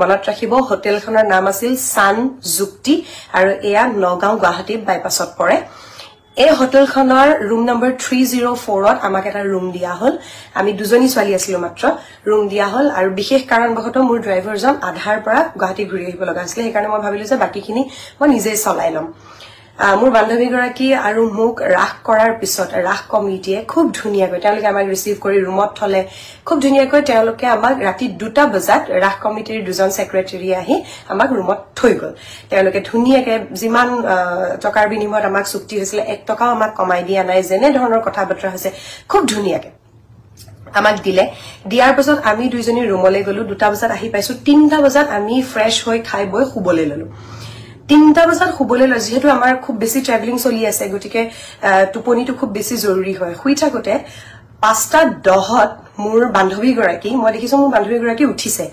মনত ৰাখিব হোটেলখনৰ নাম আছিল সান যুক্তি আৰু এয়া নগাঁও গুৱাহাটী বাইপাছত পৰে এই হোটেলখনৰ ৰুম নম্বৰ 304ত আমাক এটা ৰুম দিয়া হল আমি দুজনী ছোৱালী আছিলো মাত্ৰ ৰুম দিয়া হল আৰু বিশেষ কাৰণবশত মোৰ ড্ৰাইভাৰজন আধাৰ পৰা গুৱাহাটী ঘূৰি আহিব লগা আছিল সেই কাৰণে মই ভাবিলো যে বাকিখিনি মই নিজে চলাই লম মোৰ বান্ধৱী গৰাকী আৰু মোক ৰাখ কৰাৰ পিছত ৰাখ কমিটিয়ে খুব ধুনিয়াকৈ তেওঁলোকে আমাক ৰিসিভ কৰি ৰুমত থলে খুব ধুনিয়াকৈ তেওঁলোকে আমাক ৰাতি 2টা বজাত ৰাখ কমিটিৰ দুজন সেক্ৰেটাৰী আহি আমাক ৰুমত থৈ গল তেওঁলোকে ধুনিয়াকৈ যিমান টকাৰ বিনিময়ত আমাক চুক্তি হৈছিল 1 টকাও আমাক কমাই দিয়া নাই যেনে ধৰণৰ কথা বতৰা হৈছে খুব ধুনিয়াকৈ আমাক দিলে দিয়াৰ পিছত আমি দুইজনী ৰুমলৈ গলো 2টা বজাত আহি পাইছো 3টা বজাত আমি ফ্ৰেশ হৈ খাই বৈ শুবলৈ ললো 3টা বজাত শুবলৈ লৈ যেহেতু আমাৰ খুব বেছি ট্ৰেভেলিং চলি আছে গতিকে টোপনিটো খুব বেছি জৰুৰী হয় শুই থাকোতে 5টা 10ত মোৰ বান্ধৱী গৰাকী মই দেখিছো মোৰ বান্ধৱী গৰাকী উঠিছে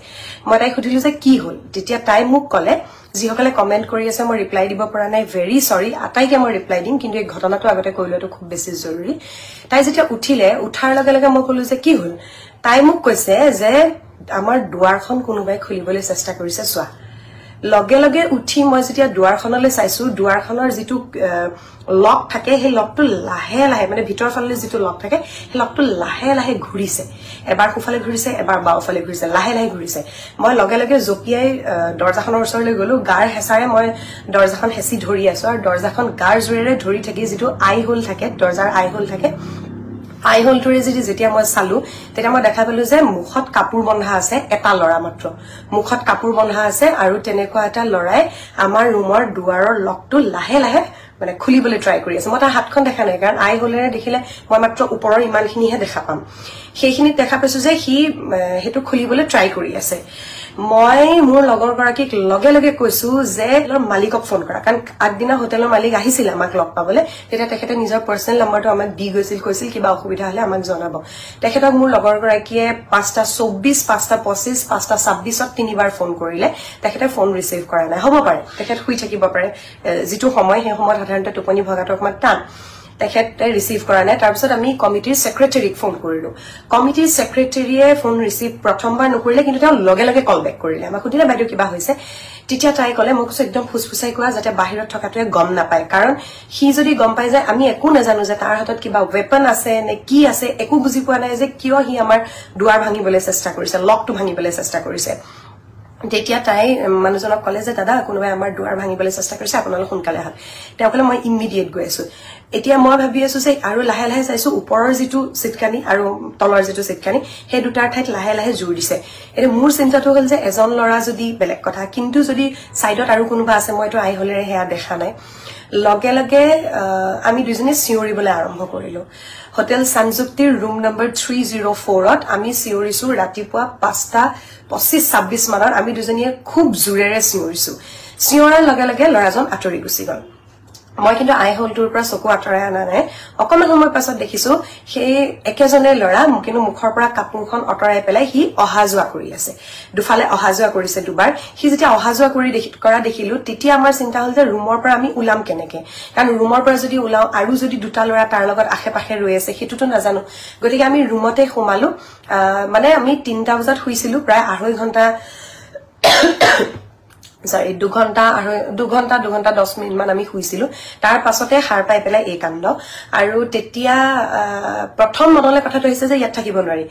মই তাই সুধিলো যে কি হল তেতিয়া তাই মোক কলে যিসকলে কমেন্ট কৰি আছে মই ৰিপ্লাই দিব পৰা নাই ভেৰি সৰি আটাইকে মই ৰিপ্লাই দিম কিন্তু এই ঘটনাটো আগতে কৈ লোৱাটো খুব বেছি জৰুৰী তাই যেতিয়া উঠিলে উঠাৰ লগে লগে মই কলো যে কি হল তাই মোক কৈছে যে আমাৰ দুৱাৰখন কোনোবাই খুলিবলৈ চেষ্টা কৰিছে চোৱা লগে লগে উঠি মই যেতিয়া দুৱাৰখনলৈ চাইছো দুৱাৰখনৰ যেটো লক থাকে সেই লকটো লাহে লাহে মানে ভিতৰ ফালে যেটো লক থাকে সেই লকটো লাহে লাহে ঘূৰিছে এবাৰ খুফালে ঘূৰিছে এবাৰ বাওফালে ঘূৰিছে লাহে লাহে ঘূৰিছে মই লগে লগে জপিয়াই দৰজাখনৰ ওচৰলৈ গলো গাৰ হেঁচাৰে মই দৰজাখন হেঁচি ধৰি আছো আৰু দৰজাখন গাৰ জোৰেৰে ধৰি থাকি যেটো আই হোল থাকে দৰজাৰ আই হোল থাকে আই হোলটোৰে যেতিয়া মই চালো তেতিয়া মই দেখা পালো যে মুখত কাপোৰ বন্ধা আছে এটা লৰা মাত্ৰ মুখত কাপোৰ বন্ধা আছে আৰু তেনেকুৱা এটা লৰাই আমাৰ ৰুমৰ দুৱাৰৰ লকটো লাহে লাহে মানে খুলিবলৈ ট্ৰাই কৰি আছে মই তাৰ হাতখন দেখা নাই কাৰণ আই হোলেৰে দেখিলে মই মাত্ৰ ওপৰৰ ইমানখিনিহে দেখা পাম সেইখিনিত দেখা পাইছো যে হি হেতু খুলিবলৈ ট্ৰাই কৰি আছে মই মোৰ লগৰ গৰাকীক লগে লগে কৈছো যে মালিকক ফোন কৰা কাৰণ আগদিনা হোটেলৰ মালিক আহিছিল আমাক লগ পাবলৈ তেতিয়া তেখেতে নিজৰ পাৰ্সোনাল নম্বৰটো আমাক দি গৈছিল কৈছিল কিবা অসুবিধা হলে আমাক জনাব তেখেতক মোৰ লগৰ গৰাকীয়ে 5:24 5:25 5:26ত তিনিবাৰ ফোন কৰিলে তেখেতে ফোন ৰিসিভ কৰা নাই হ'ব পাৰে তেখেত শুই থাকিব পাৰে যেটো সময় সেই সময়ত সাধাৰণতে টোপনি ভগাটো অকমান টান তেখেতে ৰিসিভ কৰা নাই তাৰ পিছত আমি কমিটিৰ সেক্ৰেটাৰীক ফোন কৰিলো কমিটিৰ সেক্ৰেটাৰীয়ে ফোন ৰিসিভ প্ৰথমবাৰ নকৰিলে কিন্তু তেওঁ লগে লগে কল বেক কৰিলে আমাক সুধিলে বাইদেউ কিবা হৈছে তেতিয়া তাই কলে মোক একদম ফুসফুসাই কোৱা যাতে বাহিৰত থকাটোৱে গম নাপায় কাৰণ হি যদি গম পায় যায় আমি একো নাজানো যে তাৰ হাতত কিবা ওয়েপন আছে নে কি আছে একো বুজি পোৱা নাই যে কিয় হি আমাৰ দুৱাৰ ভাঙিবলৈ চেষ্টা কৰিছে লকটো ভাঙিবলৈ চেষ্টা কৰিছে তেতিয়া তাই মানুহজনক কলে যে দাদা কোনোবাই আমাৰ দুৱাৰ ভাঙিবলৈ চেষ্টা কৰিছে আপোনালোক সোনকালে আহক তেওঁ কলে মই ইমিডিয়েট গৈ আছো এতিয়া মই ভাবি আছো যে আৰু লাহে লাহে চাইছো ওপৰৰ যেটো সিটকানি আৰু তলৰ যেটো সিটকানি সেই দুটাৰ ঠাইত লাহে লাহে জোৰ দিছে এটা মোৰ চিন্তাটো হল যে এজন লৰা যদি বেলেগ কথা কিন্তু যদি সাইডত আৰু কোনোবা আছে মইতো আই হলেৰে হেয়া দেখা নাই লগে লগে আমি দুজনে চিঞৰিবলৈ আৰম্ভ কৰিলো হোটেল সানযুক্তিৰ ৰুম নম্বৰ 304ত আমি চিঞৰিছো ৰাতিপুৱা 5:25-26 মানত আমি দুজনীয়ে খুব জোৰেৰে চিঞৰিছো চিঞৰাৰ লগে লগে লৰাজন আঁতৰি গুচি গল মই কিন্তু আই হোলটোৰ পৰা চকু আঁতৰাই আনা নাই অকমান সময় পাছত দেখিছো সেই একেজনে লৰা কিন্তু মুখৰ পৰা কাপোৰখন আঁতৰাই পেলাই হি অহা যোৱা কৰি আছে দুফালে অহা যোৱা কৰিছে দুবাৰ হি যেতিয়া অহা যোৱা কৰি দেখিলো তেতিয়া আমাৰ চিন্তা হল যে ৰুমৰ পৰা আমি উলাম কেনেকে কাৰণ ৰুমৰ পৰা যদি উলাও আৰু যদি দুটা লৰা তাৰ লগত আশেপাশে ৰৈ আছে হেতুটো নাজানো গতিকে আমি ৰুমতে সোমালো মানে আমি 3টা বজাত শুইছিলো প্ৰায় 2.5 ঘণ্টা sorry 2 ঘণ্টা 10 মিনিট মান আমি শুইছিলো তাৰ পাছতে হাৰ পাই পেলাই এই কাণ্ড আৰু তেতিয়া প্ৰথম মনলে কথাটো হৈছে যে ইয়াত থাকিব নোৱাৰি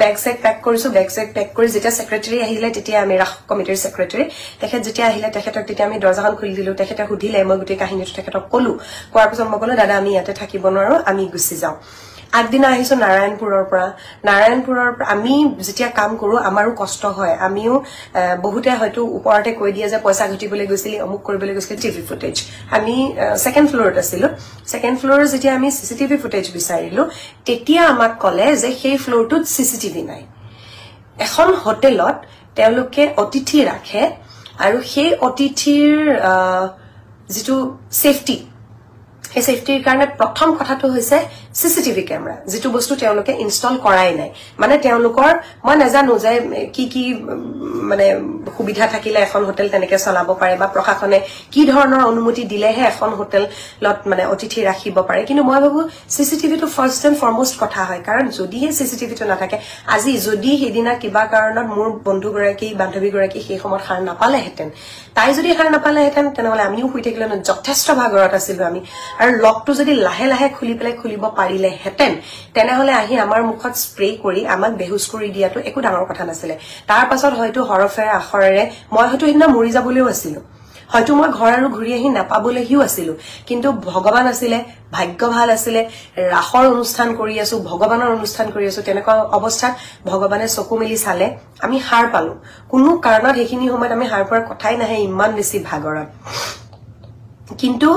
বেগ চেক পেক কৰিছো বেগ চেক পেক কৰি যেতিয়া সেক্ৰেটাৰী আহিলে তেতিয়া আমি ৰাখ কমিটিৰ সেক্ৰেটাৰী তেখেত যেতিয়া আহিলে তেখেতক তেতিয়া আমি দৰজাখন খুলি দিলো তেখেতে সুধিলে মই গুটেই কাহিনীটো তেখেতক কলো কোৱাৰ পিছত মই কলো দাদা আমি ইয়াতে থাকিব নোৱাৰো আমি গুচি যাও আগদিনা আহিছো নাৰায়ণপুৰৰ পৰা আমি যেতিয়া কাম কৰো আমাৰো কষ্ট হয় আমিও বহুতে হয়তো ওপৰতে কৈ দিয়ে যে পইচা ঘটিবলৈ গৈছিল অমুক কৰিবলৈ গৈছিল টিভি ফুটেজ আমি সেকেন্ড ফ্লোৰত আছিলো সেকেন্ড ফ্লোৰৰ যেতিয়া আমি সিসিটিভি ফুটেজ বিচাৰিলো তেতিয়া আমাক কলে যে সেই ফ্লোৰটোত সিসিটিভি নাই এখন হোটেলত তেওঁলোকে অতিথি ৰাখে আৰু সেই অতিথিৰ যেটো সেফটি সেই সেফটিৰ কাৰণে প্ৰথম কথাটো হৈছে চিচিটিভি কেমেৰা যেটো বস্তু তেওঁলোকে ইনষ্টল কৰাই নাই মানে তেওঁলোকৰ মই নাজানো যে কি মানে সুবিধা থাকিলে এখন হোটেল তেনেকে চলাব পাৰে বা প্ৰশাসনে কি ধৰণৰ অনুমতি দিলেহে এখন হোটেলত মানে অতিথি ৰাখিব পাৰে কিন্তু মই ভাবো চিচিটিভি টো ফাৰ্ষ্ট এণ্ড ফৰমোষ্ট কথা হয় কাৰণ যদিহে চিচিটিভি টো নাথাকে আজি যদি হেদিনা কিবা কাৰণত মোৰ বন্ধুগৰাকী বান্ধৱীগৰাকী সেই সময়ত সাৰ নাপালেহেঁতেন তাই যদি সাৰ নাপালেহেঁতেন তেনেহলে আমিও শুই থাকিলে যথেষ্ট ভাগৰত আছিলো আমি আৰু লকটো যদি লাহে লাহে খুলিব পাৰিলেহেঁতেন তেনেহলে আহি আমাৰ মুখত স্প্ৰে কৰি আমাক বেহুছ কৰি দিয়াটো একো ডাঙৰ কথা নাছিলে তাৰ পাছত হয়তো হৰফেৰে আখৰেৰে মই হয়তো সেইদিনা মৰি যাবলৈও আছিলো হয়তো মই ঘৰ আৰু ঘূৰি আহি নাপাবলৈও আছিলো কিন্তু ভগৱান আছিলে ভাগ্য ভাল আছিলে ৰাখৰ অনুষ্ঠান কৰি আছো ভগৱানৰ অনুষ্ঠান কৰি আছো তেনেকুৱা অৱস্থাত ভগৱানে চকু মেলি চালে আমি হাৰ পালো কোনো কাৰণত সেইখিনি সময়ত আমি হাৰ পোৱাৰ কথাই নাহে ইমান বেছি ভাগৰত কিন্তু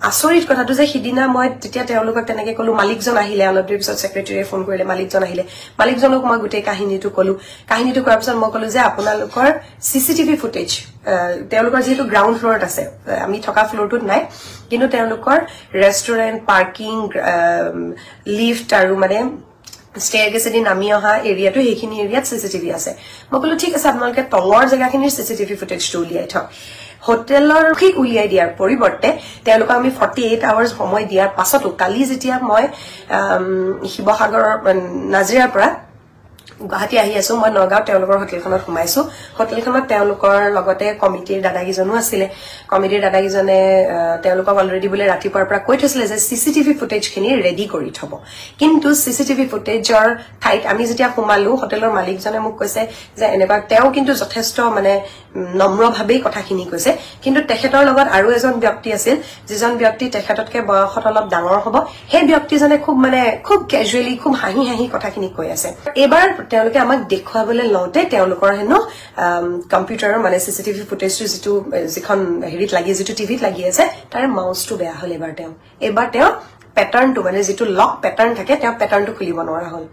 আচৰিত কথাটো যে সিদিনা মই তেতিয়া তেওঁলোকক তেনেকে কলো মালিকজন আহিলে অলপ দেৰি পিছত সেক্ৰেটাৰীয়ে ফোন কৰিলে মালিকজন আহিলে মালিকজনক মই গোটেই কাহিনীটো কলো কাহিনীটো কৰাৰ পিছত মই কলো যে আপোনালোকৰ চিচিটিভি ফুটেজ তেওঁলোকৰ যেটো গ্ৰাউণ্ড ফ্লোৰত আছে আমি থকা ফ্লোৰটোত নাই কিন্তু তেওঁলোকৰ ৰেষ্টুৰেণ্ট পাৰ্কিং লিফট আৰু মানে স্টেয়াৰকেছ দি নামি অহা এৰিয়াটো সেইখিনি এৰিয়াত চিচিটিভি আছে মই কলো ঠিক আছে আপোনালোকে তলৰ জেগাখিনিৰ চিচিটিভি ফুটেজটো উলিয়াই থওক হোটেলৰ ঠিক উলিয়াই দিয়াৰ পৰিৱৰ্তে তেওঁলোকক আমি 48 আৱাৰ্ছ সময় দিয়াৰ পাছতো কালি যেতিয়া মই শিৱসাগৰৰ নাজিৰাৰ পৰা গুৱাহাটী আহি আছো মই নগাঁও তেওঁলোকৰ হোটেলখনত সোমাইছো হোটেলখনত তেওঁলোকৰ লগতে কমিটিৰ দাদাগিজনো আছিলে কমিটিৰ দাদাগিজনে তেওঁলোকক অলৰেডি বুলে ৰাতিপুৱাৰ পৰা কৈ থৈছিলে যে চিচিটিভি ফুটেজখিনি ৰেডি কৰি থব কিন্তু চিচিটিভি ফুটেজৰ ঠাইত আমি যেতিয়া সোমালো হোটেলৰ মালিকজনে মোক কৈছে যে এনেকুৱা তেওঁ কিন্তু যথেষ্ট মানে নম্ৰভাৱেই কথাখিনি কৈছে কিন্তু তেখেতৰ লগত আৰু এজন ব্যক্তি আছিল যিজন ব্যক্তি তেখেততকে বয়সত অলপ ডাঙৰ হ'ব সেই ব্যক্তিজনে খুব ক্যাজুৱেলি খুব হাঁহি কথাখিনি কৈ আছে এবাৰ তেওঁলোকে আমাক দেখুৱাবলৈ লওঁতে তেওঁলোকৰ হেনো কম্পিউটাৰৰ মানে চিচিটিভি ফুটেজটো যিখন হেৰিত লাগি যিটো টিভিত লাগি আছে তাৰ মাউচটো বেয়া হ'ল এবাৰ তেওঁ পেটাৰ্ণটো মানে যিটো লক পেটাৰ্ণ থাকে তেওঁ পেটাৰ্ণটো খুলিব নোৱাৰা হ'ল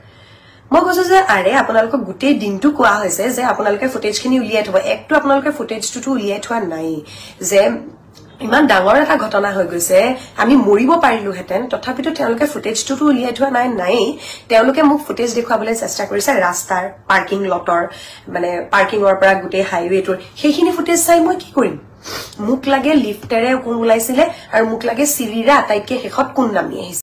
মই কৈছো যে আৰে আপোনালোকক গোটেই দিনটো কোৱা হৈছে যে আপোনালোকে ফুটেজখিনি উলিয়াই থব একটো আপোনালোকে ফুটেজটো উলিয়াই থোৱা নাই যে ইমান ডাঙৰ এটা ঘটনা হৈ গৈছে আমি মৰিব পাৰিলোহেঁতেন তথাপিতো তেওঁলোকে ফুটেজটো উলিয়াই থোৱা নাই তেওঁলোকে মোক ফুটেজ দেখুৱাবলৈ চেষ্টা কৰিছে ৰাস্তাৰ পাৰ্কিং লটৰ মানে পাৰ্কিঙৰ পৰা গোটেই হাইৱেটোৰ সেইখিনি ফুটেজ চাই মই কি কৰিম মোক লাগে লিফটেৰে কোন ওলাইছিলে আৰু মোক লাগে চিৰিৰে আটাইতকে শেষত কোন নামি আহিছে